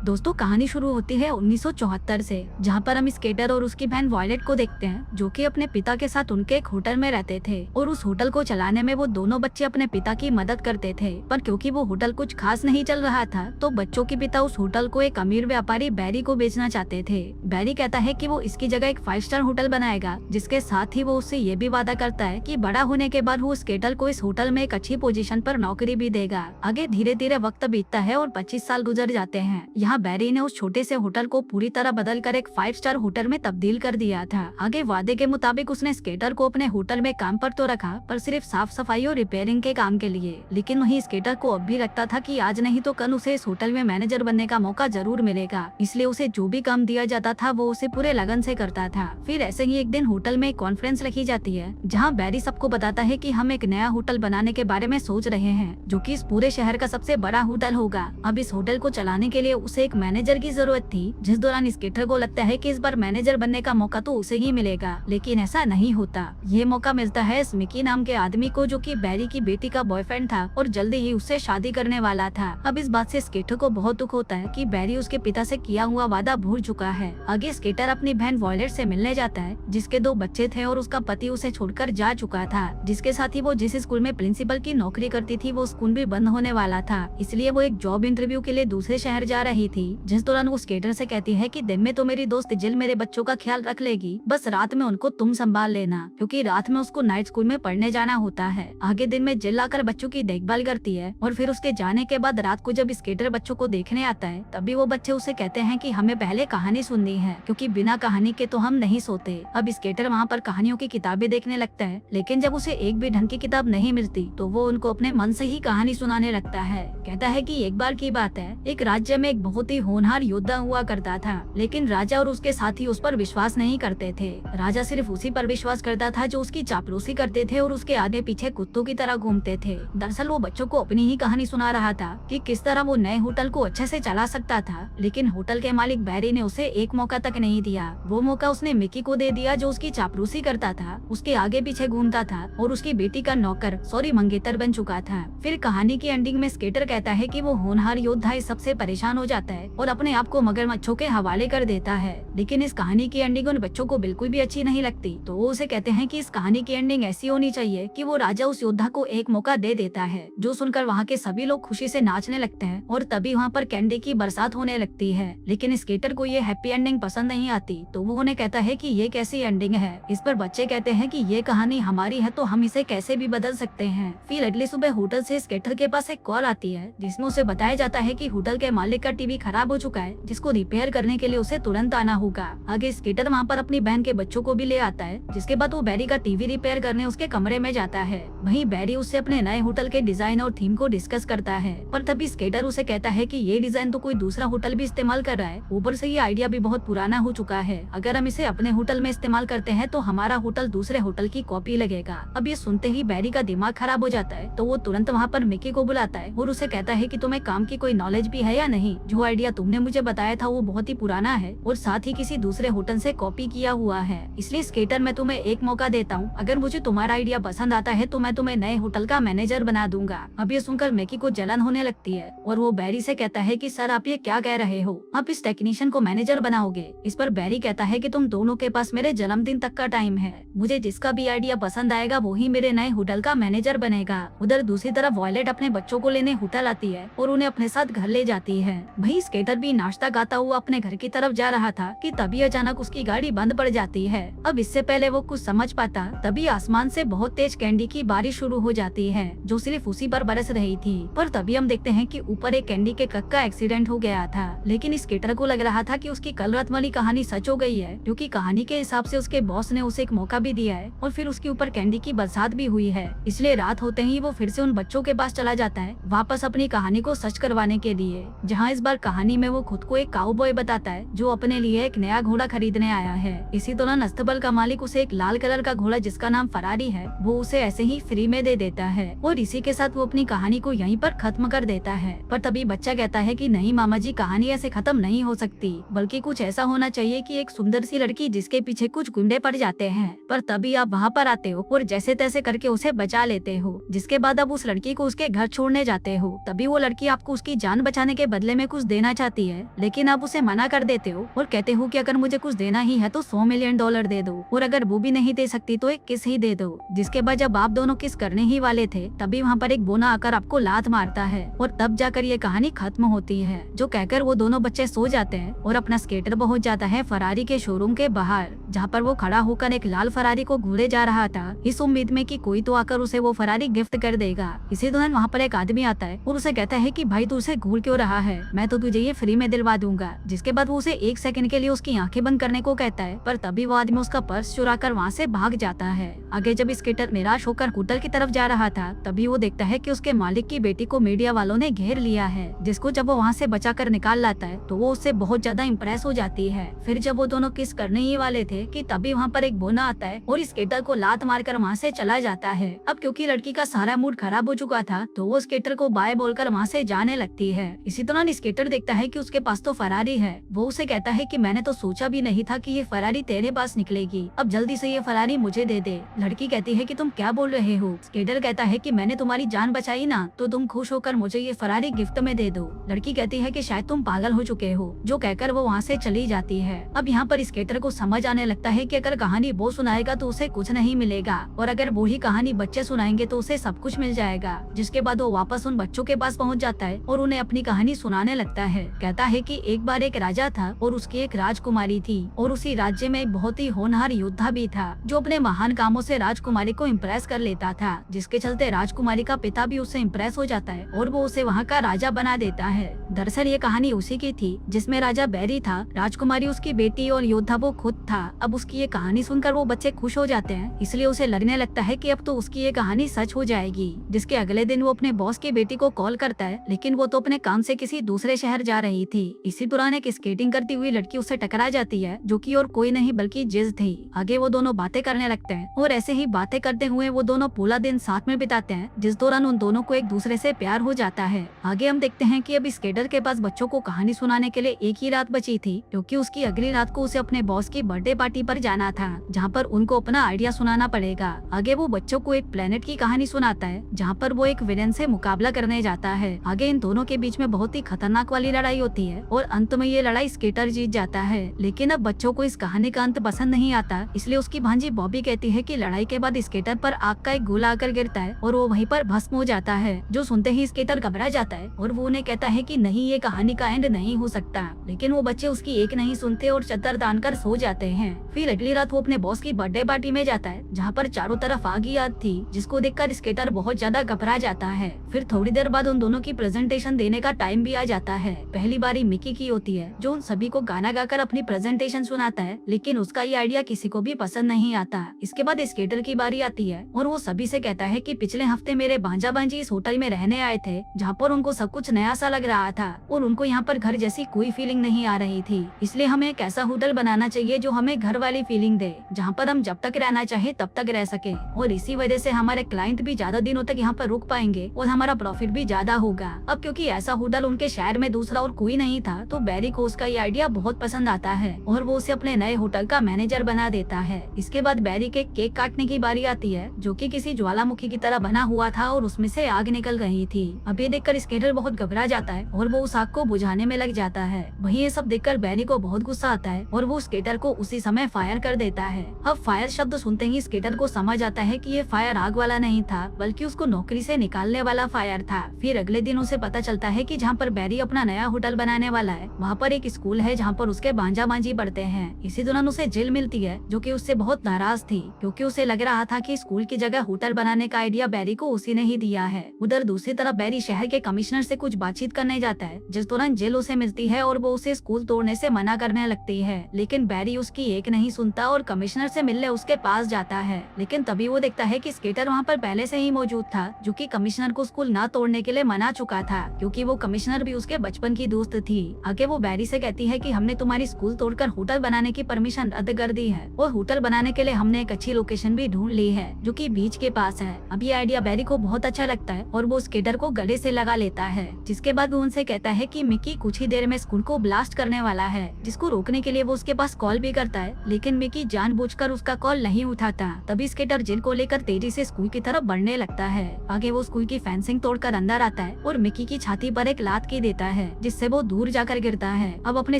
दोस्तों कहानी शुरू होती है 1974 से, जहां पर हम स्केटर और उसकी बहन वॉयलेट को देखते हैं, जो कि अपने पिता के साथ उनके एक होटल में रहते थे और उस होटल को चलाने में वो दोनों बच्चे अपने पिता की मदद करते थे। पर क्योंकि वो होटल कुछ खास नहीं चल रहा था, तो बच्चों के पिता उस होटल को एक अमीर व्यापारी बैरी को बेचना चाहते थे। बैरी कहता है कि वो इसकी जगह एक 5 स्टार होटल बनाएगा, जिसके साथ ही वो उससे ये भी वादा करता है कि बड़ा होने के बाद वो स्केटर को इस होटल में एक अच्छी पोजीशन पर नौकरी भी देगा। आगे धीरे धीरे वक्त बीतता है और 25 साल गुजर जाते हैं। यहाँ बैरी ने उस छोटे से होटल को पूरी तरह बदल कर एक 5 स्टार होटल में तब्दील कर दिया था। आगे वादे के मुताबिक उसने स्केटर को अपने होटल में काम पर तो रखा, पर सिर्फ साफ सफाई और रिपेयरिंग के काम के लिए। लेकिन वहीं स्केटर को अब भी लगता था कि आज नहीं तो कल उसे इस होटल में मैनेजर बनने का मौका जरूर मिलेगा, इसलिए उसे जो भी काम दिया जाता था वो उसे पूरे लगन से करता था। फिर ऐसे ही एक दिन होटल में एक कॉन्फ्रेंस रखी जाती है, जहाँ बैरी सबको बताता है कि हम एक नया होटल बनाने के बारे में सोच रहे हैं, जो कि इस पूरे शहर का सबसे बड़ा होटल होगा। अब इस होटल को चलाने के लिए उसे एक मैनेजर की जरूरत थी, जिस दौरान स्केटर को लगता है कि इस बार मैनेजर बनने का मौका तो उसे ही मिलेगा, लेकिन ऐसा नहीं होता। ये मौका मिलता है इस मिकी नाम के आदमी को, जो कि बैरी की बेटी का बॉयफ्रेंड था और जल्दी ही उससे शादी करने वाला था। अब इस बात से स्केटर को बहुत दुख होता है कि बैरी उसके पिता से किया हुआ वादा भूल चुका है। आगे स्केटर अपनी बहन वॉयलेट से मिलने जाता है, जिसके 2 बच्चे थे और उसका पति उसे छोड़कर जा चुका था, जिसके साथ ही वो जिस स्कूल में प्रिंसिपल की नौकरी करती थी वो स्कूल भी बंद होने वाला था, इसलिए वो एक जॉब इंटरव्यू के लिए दूसरे शहर जा रही थी। जिस दौरान वो स्केटर से कहती है कि दिन में तो मेरी दोस्त जिल मेरे बच्चों का ख्याल रख लेगी, बस रात में उनको तुम संभाल लेना, क्योंकि रात में उसको नाइट स्कूल में पढ़ने जाना होता है। आगे दिन में जिल आकर बच्चों की देखभाल करती है और फिर उसके जाने के बाद रात को जब स्केटर बच्चों को देखने आता है, तभी वो बच्चे उसे कहते हैं कि हमें पहले कहानी सुननी है, क्योंकि बिना कहानी के तो हम नहीं सोते। अब स्केटर वहाँ पर कहानियों की किताबें देखने लगता है, लेकिन जब उसे एक भी ढंग की किताब नहीं मिलती तो वो उनको अपने मन से ही कहानी सुनाने लगता है। कहता है कि एक बार की बात है, एक राज्य में एक बहुत ही होनहार योद्धा हुआ करता था, लेकिन राजा और उसके साथी उस पर विश्वास नहीं करते थे। राजा सिर्फ उसी पर विश्वास करता था जो उसकी चापलूसी करते थे और उसके आगे पीछे कुत्तों की तरह घूमते थे। दरअसल वो बच्चों को अपनी ही कहानी सुना रहा था कि किस तरह वो नए होटल को अच्छे से चला सकता था, लेकिन होटल के मालिक बैरी ने उसे एक मौका तक नहीं दिया। वो मौका उसने मिकी को दे दिया, जो उसकी चापलूसी करता था, उसके आगे पीछे घूमता था और उसकी बेटी का नौकर मंगेतर बन चुका था। फिर कहानी की एंडिंग में स्केटर कहता है कि वो होनहार योद्धा इस सबसे परेशान हो जाता है और अपने आप को मगरमच्छों के हवाले कर देता है। लेकिन इस कहानी की एंडिंग उन बच्चों को बिल्कुल भी अच्छी नहीं लगती, तो वो उसे कहते हैं कि इस कहानी की एंडिंग ऐसी होनी चाहिए कि वो राजा उस योद्धा को एक मौका दे देता है, जो सुनकर वहाँ के सभी लोग खुशी से नाचने लगते हैं और तभी वहाँ पर कैंडी की बरसात होने लगती है। लेकिन स्केटर को ये हैप्पी एंडिंग पसंद नहीं आती, तो वो उन्हें कहता है कि ये कैसी एंडिंग है। इस पर बच्चे कहते हैं कि ये कहानी हमारी है तो हम इसे कैसे भी बदल सकते हैं। फिर अगली सुबह होटल से स्केटर के पास एक कॉल आती है, जिसमें उसे बताया जाता है कि होटल के मालिक का टीवी खराब हो चुका है, जिसको रिपेयर करने के लिए उसे तुरंत आना होगा। आगे स्केटर वहाँ पर अपनी बहन के बच्चों को भी ले आता है, जिसके बाद वो बैरी का टीवी रिपेयर करने उसके कमरे में जाता है। वहीं बैरी उससे अपने नए होटल के डिजाइन और थीम को डिस्कस करता है, पर तभी स्केटर उसे कहता है कि ये डिजाइन तो कोई दूसरा होटल भी इस्तेमाल कर रहा है, ऊपर से ये आइडिया भी बहुत पुराना हो चुका है। अगर हम इसे अपने होटल में इस्तेमाल करते हैं तो हमारा होटल दूसरे होटल की कॉपी लगेगा। अब ये सुनते ही बैरी का दिमाग खराब हो जाता है, तो वो तुरंत वहाँ पर मिकी को बुलाता है और उसे कहता है कि तुम्हें काम की कोई नॉलेज भी है या नहीं। जो आइडिया तुमने मुझे बताया था वो बहुत ही पुराना है और साथ ही किसी दूसरे होटल से कॉपी किया हुआ है, इसलिए स्केटर मैं तुम्हें एक मौका देता हूँ, अगर मुझे तुम्हारा आइडिया पसंद आता है तो मैं तुम्हें नए होटल का मैनेजर बना दूंगा। अब ये सुनकर मिकी को जलन होने लगती है और वो बैरी से कहता है कि सर आप ये क्या कह रहे हो, आप इस टेक्नीशियन को मैनेजर बनाओगे। इस पर बैरी कहता है कि तुम दोनों के पास मेरे जन्मदिन तक का टाइम है, मुझे जिसका भी आइडिया पसंद आएगा वो ही मेरे नए होटल का मैनेजर बनेगा। उधर दूसरी तरफ वॉयलेट अपने बच्चों को लेने होटल आती है और उन्हें अपने साथ घर ले जाती है। वहीं स्केटर भी नाश्ता गाता हुआ अपने घर की तरफ जा रहा था कि तभी अचानक उसकी गाड़ी बंद पड़ जाती है। अब इससे पहले वो कुछ समझ पाता, तभी आसमान से बहुत तेज कैंडी की बारिश शुरू हो जाती है, जो सिर्फ उसी पर बरस रही थी। पर तभी हम देखते हैं कि ऊपर एक कैंडी के ट्रक का एक्सीडेंट हो गया था, लेकिन स्केटर को लग रहा था कि उसकी कल रात वाली कहानी सच हो गई है, क्योंकि कहानी के हिसाब से उसके बॉस ने उसे एक मौका भी दिया है और फिर उसके ऊपर कैंडी की बरसात भी हुई है। इसलिए रात होते ही वो फिर से उन बच्चों के पास चला जाता है, वापस अपनी कहानी को सच करवाने के लिए, जहाँ इस बार कहानी में वो खुद को एक काउबॉय बताता है जो अपने लिए एक नया घोड़ा खरीदने आया है। इसी दौरान अस्तबल का मालिक उसे एक लाल कलर का घोड़ा जिसका नाम फरारी है, वो उसे ऐसे ही फ्री फ्री में दे देता है और इसी के साथ वो अपनी कहानी को यहीं पर खत्म कर देता है। पर तभी बच्चा कहता है कि नहीं मामा जी, कहानी ऐसे खत्म नहीं हो सकती, बल्कि कुछ ऐसा होना चाहिए कि एक सुंदर सी लड़की जिसके पीछे कुछ गुंडे पड़ जाते हैं, पर तभी आप वहाँ पर आते हो और जैसे तैसे करके उसे बचा लेते हो। जिसके बाद अब उस लड़की को उसके घर छोड़ने जाते हो। तभी वो लड़की आपको उसकी जान बचाने के बदले में कुछ देना चाहती है, लेकिन आप उसे मना कर देते हो और कहते हो कि अगर मुझे कुछ देना ही है तो $100 मिलियन दे दो, और अगर वो भी नहीं दे सकती तो एक किस ही दे दो। जिसके बाद जब आप दोनों किस करने ही वाले थे, तभी वहाँ पर एक बोना आकर आपको लात मारता है और तब जाकर ये कहानी खत्म होती है। जो कहकर वो दोनों बच्चे सो जाते हैं और अपना स्केटर पहुंच जाता है फरारी के शोरूम के बाहर, जहाँ पर वो खड़ा होकर एक लाल फरारी को घूरे जा रहा था, इस उम्मीद में कि कोई तो आकर उसे वो फरारी गिफ्ट कर देगा। इसी दौरान वहाँ पर एक आदमी आता है और उसे कहता है कि भाई तू उसे घूर क्यों रहा है, मैं तो तुझे ये फ्री में दिलवा दूंगा। जिसके बाद वो उसे 1 सेकंड के लिए उसकी आंखें बंद करने को कहता है, पर तभी वो आदमी उसका पर्स चुरा कर वहाँ से भाग जाता है। आगे जब स्केटर निराश होकर होटल की तरफ जा रहा था, तभी वो देखता है कि उसके मालिक की बेटी को मीडिया वालों ने घेर लिया है, जिसको जब वो वहाँ से बचा कर निकाल लाता है तो वो उससे बहुत ज्यादा इम्प्रेस हो जाती है। फिर जब वो दोनों किस करने ही वाले थे कि तभी वहाँ पर एक बोना आता है और स्केटर को लात मारकर वहाँ से चला जाता है। अब क्योंकि लड़की का सारा मूड खराब हो चुका था, तो वो स्केटर को बाय बोलकर वहाँ से जाने लगती है। इसी दौरान स्केटर देखता है कि उसके पास तो फरारी है। वो उसे कहता है कि मैंने तो सोचा भी नहीं था कि ये फरारी तेरे पास निकलेगी, अब जल्दी से ये फरारी मुझे दे दे। लड़की कहती है कि तुम क्या बोल रहे हो। स्केटर कहता है कि मैंने तुम्हारी जान बचाई ना, तो तुम खुश होकर मुझे ये फरारी गिफ्ट में दे दो। लड़की कहती है कि शायद तुम पागल हो चुके हो, जो कहकर वो वहाँ से चली जाती है। अब यहाँ पर स्केटर को समझ आने लगता है कि अगर कहानी वो सुनाएगा तो उसे कुछ नहीं मिलेगा, और अगर वो ही कहानी बच्चे सुनाएंगे तो उसे सब कुछ मिल जाएगा। जिसके बाद वो वापस उन बच्चों के पास पहुँच जाता है और उन्हें अपनी कहानी सुनाने लगता है। कहता है कि एक बार एक राजा था और उसकी एक राजकुमारी थी, और उसी राज्य में एक बहुत ही होनहार योद्धा भी था, जो अपने महान कामों से राजकुमारी को इम्प्रेस कर लेता था, जिसके चलते राजकुमारी का पिता भी उससे इम्प्रेस हो जाता है और वो उसे वहाँ का राजा बना देता है। दरअसल ये कहानी उसी की थी जिसमें राजा बैरी था, राजकुमारी उसकी बेटी और योद्धा वो खुद था। अब उसकी ये कहानी सुनकर वो बच्चे खुश हो जाते हैं, इसलिए उसे लगने लगता है कि अब तो उसकी ये कहानी सच हो जाएगी। जिसके अगले दिन वो अपने बॉस की बेटी को कॉल करता है, लेकिन वो तो अपने काम से किसी दूसरे शहर जा रही थी। इसी दौरान एक स्केटिंग करती हुई लड़की उससे टकरा जाती है, जो कि और कोई नहीं बल्कि जिज थी। आगे वो दोनों बातें करने लगते हैं और ऐसे ही बातें करते हुए वो दोनों पूरा दिन साथ में बिताते हैं, जिस दौरान उन दोनों को एक दूसरे से प्यार हो जाता है। आगे हम देखते हैं कि अब स्केटर के पास बच्चों को कहानी सुनाने के लिए एक ही रात बची थी, क्योंकि उसकी अगली रात को उसे अपने बॉस की बर्थडे पार्टी पर जाना था, जहाँ पर उनको अपना आइडिया सुनाना पड़ेगा। आगे वो बच्चों को एक प्लेनेट की कहानी सुनाता है, जहाँ पर वो एक विलेन से मुकाबला करने जाता है। आगे इन दोनों के बीच में बहुत ही खतरनाक वाली लड़ाई होती है और अंत में ये लड़ाई स्केटर जीत जाता है। लेकिन अब बच्चों को इस कहानी का अंत पसंद नहीं आता, इसलिए उसकी भांजी बॉबी कहती है कि लड़ाई के बाद स्केटर पर आग का एक गोला आकर गिरता है और वो वहीं पर भस्म हो जाता है, जो सुनते ही स्केटर घबरा जाता है और वो उन्हें कहता है कि नहीं, ये कहानी का एंड नहीं हो सकता। लेकिन वो बच्चे उसकी एक नहीं सुनते और चद्दर तान कर सो जाते हैं। फिर अगली रात वो अपने बॉस की बर्थडे पार्टी में जाता है, जहाँ पर चारों तरफ आग ही आग थी, जिसको देखकर स्केटर बहुत ज्यादा घबरा जाता है। फिर थोड़ी देर बाद उन दोनों की प्रेजेंटेशन देने का टाइम भी आ जाता है। पहली बारी मिकी की होती है, जो उन सभी को गाना गाकर अपनी प्रेजेंटेशन सुनाता है, लेकिन उसका ये आइडिया किसी को भी पसंद नहीं आता। इसके बाद स्केटर की बारी आती है और वो सभी से कहता है कि पिछले हफ्ते मेरे भांजा भांजी इस होटल में रहने आए थे, जहाँ पर उनको सब कुछ नया सा लग रहा था और उनको यहाँ पर घर जैसी कोई फीलिंग नहीं आ रही थी। इसलिए हमें एक ऐसा होटल बनाना चाहिए जो हमें घर वाली फीलिंग दे, जहाँ पर हम जब तक रहना चाहे तब तक रह सके, और इसी वजह से हमारे क्लाइंट भी ज्यादा दिनों तक यहाँ पर रुक पाएंगे और हमारा प्रॉफिट भी ज्यादा होगा। अब क्योंकि ऐसा होटल उनके शहर में दूसरा और कोई नहीं था, तो बैरी को उसका ये आइडिया बहुत पसंद आता है और वो उसे अपने नए होटल का मैनेजर बना देता है। इसके बाद बैरी के केक काटने की बारी आती है, जो कि किसी ज्वालामुखी की तरह बना हुआ था और उसमें से आग निकल रही थी। अब ये देखकर स्केटर बहुत घबरा जाता है और वो उस आग को बुझाने में लग जाता है। वहीं ये सब देखकर बैरी को बहुत गुस्सा आता है और वो स्केटर को उसी समय फायर कर देता है। अब फायर शब्द सुनते ही स्केटर को समझ आता है कि ये फायर आग वाला नहीं था, बल्कि उसको नौकरी से निकालने वाला फायर था। फिर अगले दिन उसे पता चलता है कि जहाँ पर बैरी अपना नया होटल बनाने वाला है, वहाँ पर एक स्कूल है जहाँ पर उसके भांजा भांजी पढ़ते हैं। इसी दौरान उसे जेल मिलती है, जो कि उससे बहुत नाराज थी, क्योंकि उसे लग रहा था कि स्कूल की जगह होटल बनाने का आइडिया बैरी को उसी ने ही दिया है। उधर दूसरी तरफ बैरी शहर के कमिश्नर से कुछ बातचीत करने जाता है, जिस दौरान जेल उसे मिलती है और वो उसे स्कूल तोड़ने से मना करने लगती है, लेकिन बैरी उसकी एक नहीं सुनता और कमिश्नर से मिलने उसके पास जाता है। लेकिन तभी वो देखता है कि स्केटर वहाँ पर पहले से ही मौजूद था, जो कि कमिश्नर को स्कूल ना तोड़ने के लिए मना चुका था, क्योंकि वो कमिश्नर भी उसके बचपन की दोस्त थी। आगे वो बैरी से कहती है कि हमने तुम्हारी स्कूल तोड़कर होटल बनाने की परमिशन रद्द कर दी है और होटल बनाने के लिए हमने एक अच्छी लोकेशन भी ढूंढ ली है, जो कि बीच बीच के पास है। अब ये आइडिया बैरी को बहुत अच्छा लगता है और वो स्केटर को गले से लगा लेता है, जिसके बाद वो उनसे कहता है कि मिकी कुछ ही देर में स्कूल को ब्लास्ट करने वाला है, जिसको रोकने के लिए वो उसके पास कॉल भी करता है, लेकिन मिकी जानबूझकर उसका कॉल नहीं उठाता। तभी स्केटर जिल को लेकर तेजी से स्कूल की तरफ बढ़ने लगता है। आगे वो स्कूल की फेंसिंग तोड़कर अंदर आता है और मिकी की छाती पर एक लात की देता है, जिससे वो दूर जाकर गिरता है। अब अपने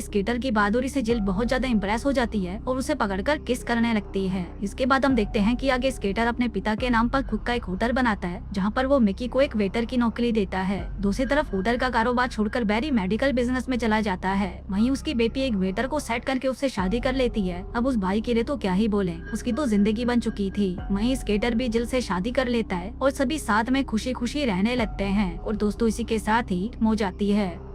स्केटर की बहादुरी से जिल बहुत ज्यादा इम्प्रेस हो जाती है और उसे पकड़कर किस करने लगती है। इसके बाद हम देखते हैं कि आगे स्केटर अपने पिता के नाम पर खुद का एक होटल बनाता है, जहाँ पर वो मिकी को एक वेटर की नौकरी देता है। दूसरी तरफ होटल का कारोबार छोड़कर बैरी मेडिकल बिजनेस में चला जाता है। वहीं उसकी बेटी एक वेटर को सेट करके उससे शादी कर लेती है। अब उस भाई के लिए तो क्या ही बोले, उसकी तो जिंदगी बन चुकी थी। वहीं स्केटर भी जिल से शादी कर लेता है और सभी साथ में खुशी खुशी रहने लगते हैं। और दोस्तों इसी के साथ ही हो जाती है।